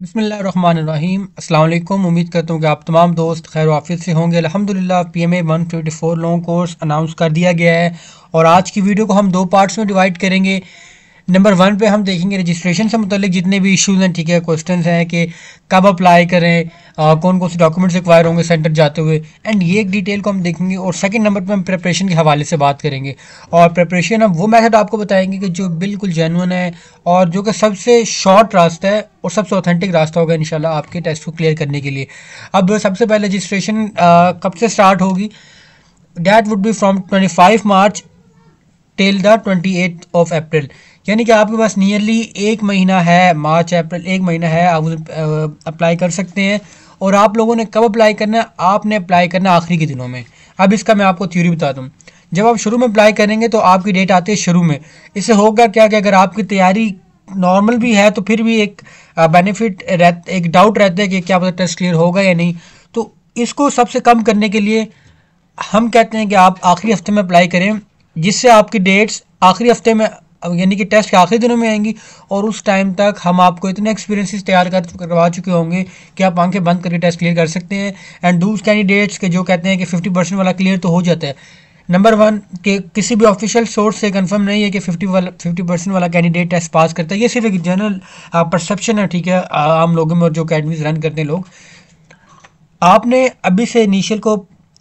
बिस्मिल्लाहिर्रहमानिर्रहीम। अस्सलाम वालेकुम। उम्मीद करता हूँ कि आप तमाम दोस्त खैर वाफियत से होंगे। अल्हम्दुलिल्लाह PMA 154 लॉन्ग कोर्स अनाउंस कर दिया गया है और आज की वीडियो को हम दो पार्ट्स में डिवाइड करेंगे। नंबर 1 पे हम देखेंगे रजिस्ट्रेशन से मुतालिक जितने भी इश्यूज हैं, ठीक है, क्वेश्चंस हैं कि कब अप्लाई करें, कौन कौन से डॉक्यूमेंट्स रिक्वायर होंगे सेंटर जाते हुए, एंड ये एक डिटेल को हम देखेंगे। और सेकंड नंबर पे हम प्रिपरेशन के हवाले से बात करेंगे और प्रिपरेशन हम वो मेथड आपको बताएंगे कि जो बिल्कुल जेन्युइन है और जो कि सबसे शॉर्ट रास्ता है और सबसे ऑथेंटिक रास्ता होगा इंशाल्लाह आपके टेस्ट को क्लियर करने के लिए। अब सबसे पहले रजिस्ट्रेशन कब से स्टार्ट होगी? That would be from 25 March till the 28 अप्रैल। यानी कि आपके पास नियरली एक महीना है, मार्च अप्रैल एक महीना है, आप अप्लाई कर सकते हैं। और आप लोगों ने कब अप्लाई करना है? आपने अप्लाई करना है आखिरी के दिनों में। अब इसका मैं आपको थ्योरी बता दूं। जब आप शुरू में अप्लाई करेंगे तो आपकी डेट आती है शुरू में। इससे होगा क्या कि अगर आपकी तैयारी नॉर्मल भी है तो फिर भी एक बेनिफिट एक डाउट रहता है कि क्या पता टेस्ट क्लियर होगा या नहीं। तो इसको सबसे कम करने के लिए हम कहते हैं कि आप आखिरी हफ्ते में अप्लाई करें, जिससे आपकी डेट्स आखिरी हफ्ते में यानी कि टेस्ट के आखिरी दिनों में आएंगी और उस टाइम तक हम आपको इतने एक्सपीरियंसेस तैयार करवा चुके होंगे कि आप आंखें बंद करके टेस्ट क्लियर कर सकते हैं। एंड दूस कैंडिडेट्स के जो कहते हैं कि 50% वाला क्लियर तो हो जाता है। नंबर 1 कि किसी भी ऑफिशियल सोर्स से कंफर्म नहीं है कि 50% वाला कैंडिडेट टेस्ट पास करता है। ये सिर्फ एक जनरल परसेप्शन है, ठीक है, आम लोगों में और जो अकेडमीज रन करते हैं लोग। आपने अभी से इनिशियल को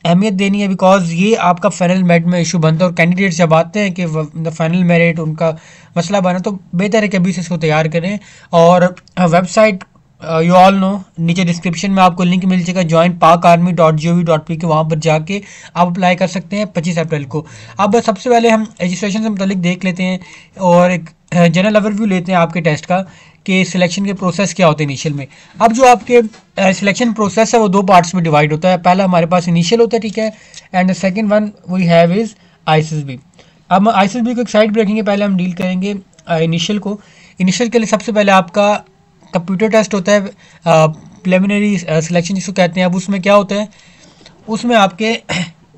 अहमियत देनी है, बिकॉज ये आपका फाइनल मेरिट में इशू बनता है और कैंडिडेट्स जब आते हैं कि फाइनल मेरिट उनका मसला बना, तो बेहतर है कि अभी से इसको तैयार करें। और वेबसाइट यू ऑल नो, नीचे डिस्क्रिप्शन में आपको लिंक मिल जाएगा joinpakarmy.gov.p के, वहाँ पर जाके आप अप्लाई कर सकते हैं 25 अप्रैल को। अब सबसे पहले हम रजिस्ट्रेशन से मुतालिक देख लेते हैं और एक जनरल ओवरव्यू लेते हैं आपके टेस्ट का कि सिलेक्शन के प्रोसेस क्या होते हैं इनिशियल में। अब जो आपके सिलेक्शन प्रोसेस है वो दो पार्ट्स में डिवाइड होता है। पहला हमारे पास इनिशियल होता है, ठीक है, and the second one we have is ISSB। अब ISSB को एक साइड पे रखेंगे, पहले हम डील करेंगे इनिशियल को। इनिशियल के लिए सबसे पहले आपका कंप्यूटर टेस्ट होता है, प्रिलिमिनरी सिलेक्शन जिसको कहते हैं। अब उसमें क्या होता है? उसमें आपके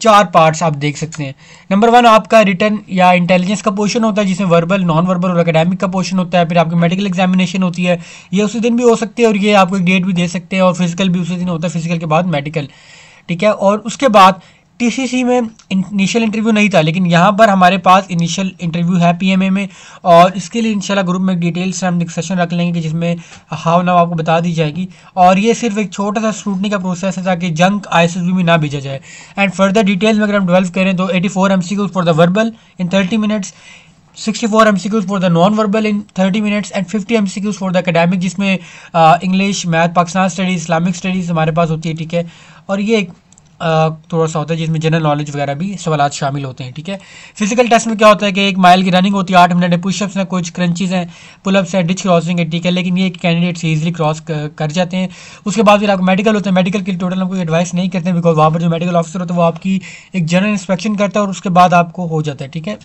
चार पार्ट्स आप देख सकते हैं। नंबर 1 आपका रिटन या इंटेलिजेंस का पोर्शन होता है, जिसमें वर्बल, नॉन वर्बल और एकेडमिक का पोर्शन होता है। फिर आपकी मेडिकल एग्जामिनेशन होती है, ये उसी दिन भी हो सकती है और ये आपको एक डेट भी दे सकते हैं। और फिजिकल भी उसी दिन होता है, फिजिकल के बाद मेडिकल, ठीक है। और उसके बाद TCC में इनिशियल इंटरव्यू नहीं था, लेकिन यहाँ पर हमारे पास इनिशियल इंटरव्यू है PMA में। और इसके लिए इंशाल्लाह ग्रुप में डिटेल से हम डिस्कशन रख लेंगे जिसमें हाउ नाउ आपको बता दी जाएगी। और ये सिर्फ एक छोटा सा स्क्रूटनी का प्रोसेस है ताकि जंक ISSB में ना भेजा जाए। एंड फर्दर डिटेल्स में अगर हम डेवलप करें तो 84 MCQs for the verbal in 30 minutes, 64 MCQs for the non verbal in 30 minutes and 50 MCQs for the academic, जिसमें English, math, Pakistan studies, Islamic studies हमारे पास होती है, ठीक है। और ये एक थोड़ा सा होता है जिसमें जनरल नॉलेज वगैरह भी सवाल शामिल होते हैं, ठीक है। फिजिकल टेस्ट में क्या होता है कि 1 माइल की रनिंग होती है, 8 मिनट है, पुशअप्स हैं, कुछ क्रंचीज हैं, पुलअप्स हैं, डिच क्रॉसिंग है, ठीक है। लेकिन ये कैंडिडेट्स ईजिली क्रॉस कर जाते हैं। उसके बाद फिर आपको मेडिकल होता है। मेडिकल के लिए टोटल हम कोई एडवाइस नहीं करते हैं, बिकॉज वहाँ पर जो मेडिकल ऑफिसर होता है वो आपकी एक जनरल इंस्पेक्शन करता है और उसके बाद आपको हो जाता है, ठीक है।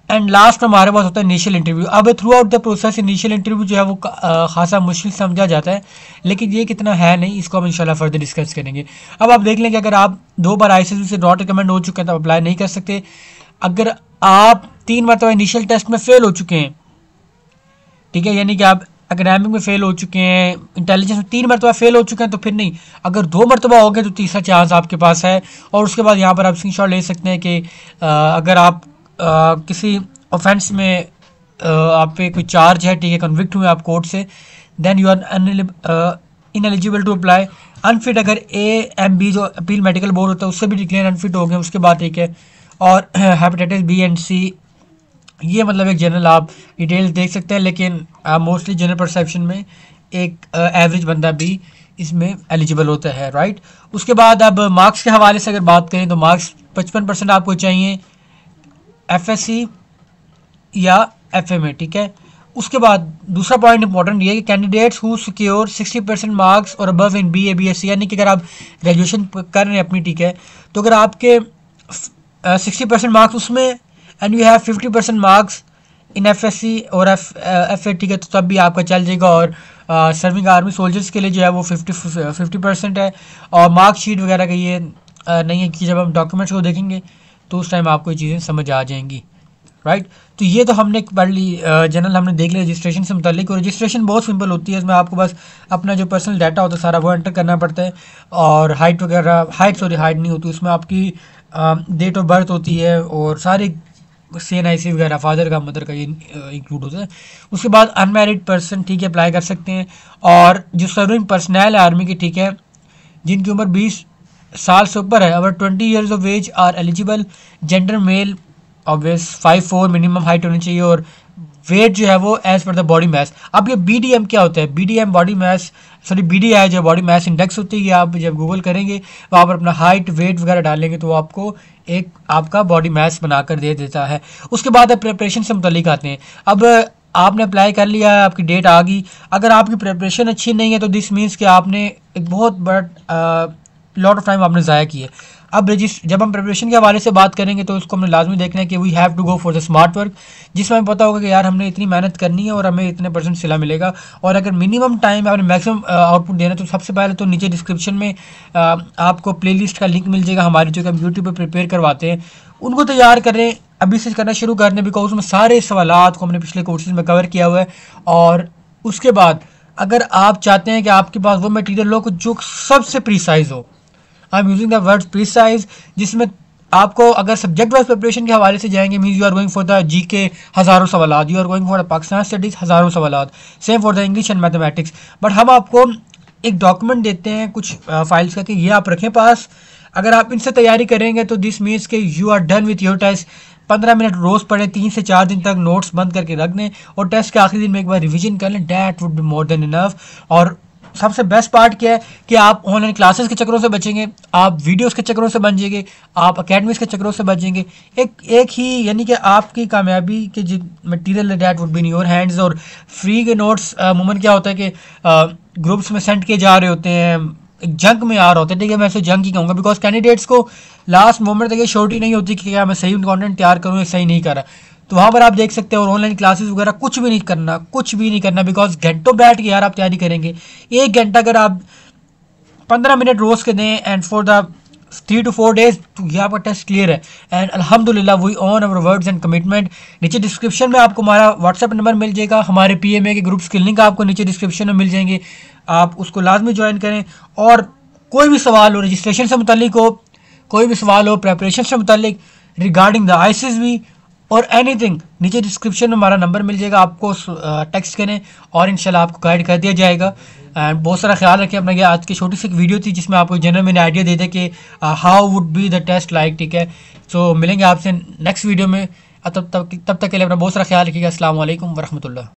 एंड लास्ट में हमारे पास होता है इनिशियल इंटरव्यू। अब through out the process initial interview जो है वो खासा मुश्किल समझा जाता है, लेकिन ये कितना है नहीं, इसको हम इंशाल्लाह फर्दर डिस्कस करेंगे। अब आप देख लें कि अगर आप 2 बार ISSB से नॉट रिकमेंड हो चुके हैं तो अप्लाई नहीं कर सकते। अगर आप 3 मरतबा इनिशियल टेस्ट में फेल हो चुके हैं, ठीक है, यानी कि आप एकेडमिक में फेल हो चुके हैं, इंटेलिजेंस में 3 मरतबा फेल हो चुके हैं, तो फिर नहीं। अगर 2 मरतबा हो गए तो तीसरा चांस आपके पास है। और उसके बाद यहाँ पर आप स्क्रीनशॉट ले सकते हैं कि अगर आप किसी ऑफेंस में आप पे कोई चार्ज है, ठीक है, कन्विक्ट हुए आप कोर्ट से, then you are ineligible to apply. Unfit अगर AMB जो अपील मेडिकल बोर्ड होता है उससे भी डिक्लेयर अनफिट हो गए उसके बाद, ठीक है। और हेपेटाइटिस B एंड C, ये मतलब एक जनरल आप डिटेल्स देख सकते हैं, लेकिन मोस्टली जनरल परसेप्शन में एक एवरेज बंदा भी इसमें एलिजिबल होता है, राइट। उसके बाद अब मार्क्स के हवाले से अगर बात करें तो मार्क्स 55% आपको चाहिए FSC या FA में, ठीक है। उसके बाद दूसरा पॉइंट इंपॉर्टेंट ये है कि कैंडिडेट्स हु सिक्योर 60% मार्क्स और अबव इन BA BSc, यानी कि अगर आप ग्रेजुएशन कर रहे हैं अपनी, ठीक है, तो अगर आपके 60% मार्क्स उसमें and you have 50% marks in FSC और FA, ठीक है, तो तब भी आपका चल जाएगा। और सर्विंग आर्मी सोल्जर्स के लिए जो है वो 50% है। और मार्कशीट वगैरह का ये नहीं है कि जब हम डॉक्यूमेंट्स को देखेंगे तो उस टाइम आपको ये चीज़ें समझ आ जाएंगी। राइट। तो ये तो हमने पढ़ ली, जनरल हमने देख लिया रजिस्ट्रेशन से मुतालिक। और रजिस्ट्रेशन बहुत सिंपल होती है, इसमें आपको बस अपना जो पर्सनल डाटा होता है सारा वो एंटर करना पड़ता है, और हाइट वगैरह, हाइट नहीं होती उसमें, आपकी डेट ऑफ बर्थ होती है और सारे CNIC वगैरह, फादर का मदर का ये इंक्लूड होता है। उसके बाद अनमैरिड पर्सन, ठीक है, अप्लाई कर सकते हैं। और जो सर्विंग पर्सनल है आर्मी की, ठीक है, जिनकी उम्र 20 साल से ऊपर है, our 20 years of age are eligible, gender male, obvious 5'4" minimum height होनी चाहिए, और वेट जो है वो as per the body mass. अब ये BDM क्या होता है? BDM body mass, sorry BDI जो बॉडी मास इंडेक्स होती है, ये आप जब गूगल करेंगे वहाँ पर अपना हाइट वेट वगैरह डालेंगे तो वो आपको एक आपका बॉडी मास बनाकर दे देता है। उसके बाद अब प्रिपरेशन से मुतालिक आते हैं। अब आपने अप्लाई कर लिया है, आपकी डेट आ गई, अगर आपकी प्रिपरेशन अच्छी नहीं है तो दिस मीन्स कि आपने एक बहुत बड़ा लॉट ऑफ टाइम आपने ज़ाया किया। अब जब हम प्रिपरेशन के हवाले से बात करेंगे तो उसको हमने लाजमी देखना है कि we have to go for the smart work, जिसमें हमें पता होगा कि यार हमने इतनी मेहनत करनी है और हमें इतने % सिला मिलेगा। और अगर मिनिमम टाइम आपने मैक्सिमम आउटपुट देना है तो सबसे पहले तो नीचे डिस्क्रिप्शन में आपको प्लेलिस्ट का लिंक मिल जाएगा हमारी, जो कि हम यूट्यूब पर प्रिपेयर करवाते हैं, उनको तैयार करें, अभी से करना शुरू कर दें, बिकॉज उसमें सारे सवालात को हमने पिछले कोर्सेज में कवर किया हुआ है। और उसके बाद अगर आप चाहते हैं कि आपके पास वो मटीरियल हो जो सबसे प्रीसाइज हो, I am using the word precise, जिसमें आपको अगर सब्जेक्ट वाइज प्रिपरेशन के हवाले से जाएंगे, means you are going for the GK हज़ारों सवालात, you are going for the Pakistan studies हज़ारों सवालात, same for the English and mathematics. But हम आपको एक डॉक्यूमेंट देते हैं कुछ फाइल्स का कि ये आप रखें पास, अगर आप इनसे तैयारी करेंगे तो दिस मीन्स कि you are done with your test. 15 minute रोज़ पढ़ें, 3 से 4 दिन तक नोट्स बंद करके रख दें, और टेस्ट के आखिरी दिन में एक बार रिवीजन कर लें, that would be more than enough. और सबसे बेस्ट पार्ट क्या है कि आप ऑनलाइन क्लासेस के चक्करों से बचेंगे, आप वीडियोस के चक्करों से बचेंगे, आप अकेडमीज के चक्करों से बचेंगे। एक ही यानी कि आपकी कामयाबी के जो material that would be in your hands. और फ्री के नोट्स अमूमन क्या होता है कि ग्रुप्स में सेंड किए जा रहे होते हैं, एक जंक में आ रहा होता है, ठीक है, मैं इसे जंक ही कहूँगा, बिकॉज कैंडिडेट्स को लास्ट मोमेंट तक ये श्योरिटी नहीं होती कि क्या मैं सही कंटेंट तैयार करूँ या सही नहीं कर रहा। तो वहाँ पर आप देख सकते हो, और ऑनलाइन क्लासेस वगैरह कुछ भी नहीं करना, बिकॉज घंटों बैठ के यार आप तैयारी करेंगे। 1 घंटा अगर आप 15 मिनट रोज के दें and for the 3 to 4 days, तो ये आपका टेस्ट क्लियर है। एंड अल्हम्दुलिल्लाह we on our words and commitment. नीचे डिस्क्रिप्शन में आपको हमारा व्हाट्सएप नंबर मिल जाएगा, हमारे PMA के ग्रुप्स के लिंक आपको नीचे डिस्क्रिप्शन में मिल जाएंगे, आप उसको लाजमी ज्वाइन करें। और कोई भी सवाल हो रजिस्ट्रेशन से मुतालिक हो, कोई भी सवाल हो प्रेपरेशन से मुतालिक, रिगार्डिंग द ICSB और एनीथिंग, नीचे डिस्क्रिप्शन में हमारा नंबर मिल जाएगा, आपको टेक्स्ट करें और इंशाल्लाह आपको गाइड कर दिया जाएगा। एंड बहुत सारा ख्याल रखें अपना। ये आज की छोटी सी वीडियो थी जिसमें आपको जनरल मैंने आइडिया दे दिया कि how would be the taste like, ठीक है। सो मिलेंगे आपसे नेक्स्ट वीडियो में, तब तक के लिए अपना बहुत सारा ख्याल रखिएगा। अस्सलाम वालेकुम वरहमतुल्लाह।